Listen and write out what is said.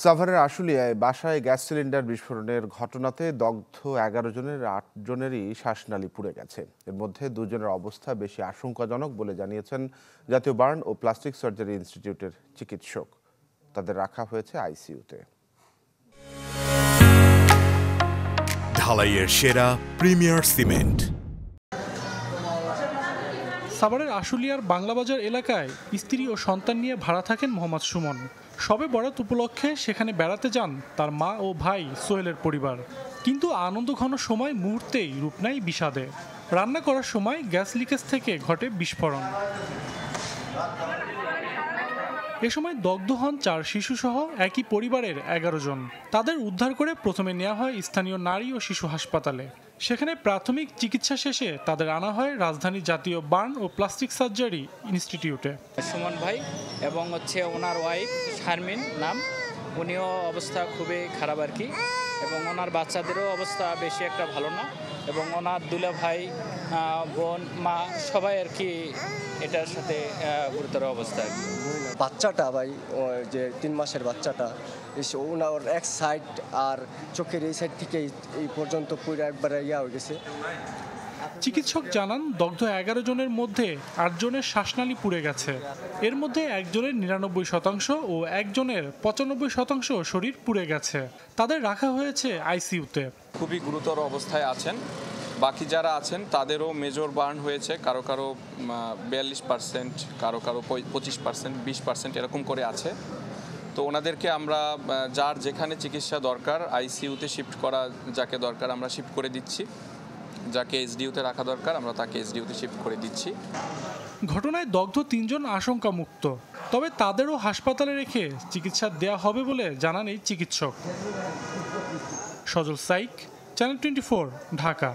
সাভারের আশুলিয়ায় বাসায় gas cylinder বিস্ফোরণের ঘটনাতে দগ্ধ ১১ জনের ৮ জনেরই শ্বাসনালী পুড়ে গেছে। এর মধ্যে ২ জনের অবস্থা বেশি আশঙ্কাজনক বলে জানিয়েছেন জাতীয় বার্ন ও প্লাস্টিক সার্জারি ইনস্টিটিউটের চিকিৎসক। তাদের রাখা হয়েছে আইসিইউতে। ঢালাইয়ের সেরা প্রিমিয়ার সিমেন্ট। সাভারের আশুলিয়ার বাংলাবাজার এলাকায় স্ত্রী ও সন্তান নিয়ে ভাড়া থাকেন মোহাম্মদ সুমন। শবে বরাত উপলক্ষে সেখানে বেড়াতে যান তার মা ও ভাই সোহেলের পরিবার। কিন্তু আনন্দঘন সময় মুহূর্তেই রূপ নেয় বিষাদে। রান্না করার সময় গ্যাস লিকেজ থেকে ঘটে বিস্ফোরণ। এ সময় দগ্ধ হন ৪ শিশুসহ একই পরিবারের ১১ জন। তাদের উদ্ধার করে প্রথমে নেওয়া হয় স্থানীয় নারী ও শিশু হাসপাতালে। সেখানে প্রাথমিক চিকিৎসা শেষে তাদের আনা হয় রাজধানী জাতীয় বার্ন ও প্লাস্টিক সার্জারি ইনস্টিটিউটে। সুমন ভাই এবং ওনার ওয়াইফ শারমিন নাম, উনিও অবস্থা খুবই খারাপ আর কি, এবং ওনার বাচ্চাদেরও অবস্থা বেশি একটা ভালো না, এবং ওনার দুলা ভাই, বোন, মা সবাই আর কি এটার সাথে গুরুতর অবস্থা। বাচ্চাটা ভাই যে ৩ মাসের বাচ্চাটা, ওনার এক সাইড আর চোখের এই সাইড থেকে এই পর্যন্ত পুরো একবারে হয়ে গেছে। চিকিৎসক জানান দগ্ধ ১১ জনের মধ্যে ৮ জনের শ্বাসনালী পুড়ে গেছে। এর মধ্যে একজনের ৯৯% ও একজনের ৯৫% শরীর পুড়ে গেছে। তাদের রাখা হয়েছে আইসিইউতে। খুবই গুরুতর অবস্থায় আছেন। বাকি যারা আছেন তাদেরও মেজর বার্ন হয়েছে, কারো ৪২%, কারো ২৫%, ২০% এরকম করে আছে। তো ওনাদেরকে আমরা যার যেখানে চিকিৎসা দরকার আইসিইউতে শিফট করা, যাকে দরকার আমরা শিফট করে দিচ্ছি, যাকে এসডিইউতে রাখা দরকার আমরা তাকে এসডিইউতে শিফট করে দিচ্ছি। ঘটনায় দগ্ধ ৩ জন আশঙ্কামুক্ত, তবে তাদেরও হাসপাতালে রেখে চিকিৎসা দেয়া হবে বলে জানান এই চিকিৎসক। সজল সাইক, চ্যানেল 24, ঢাকা।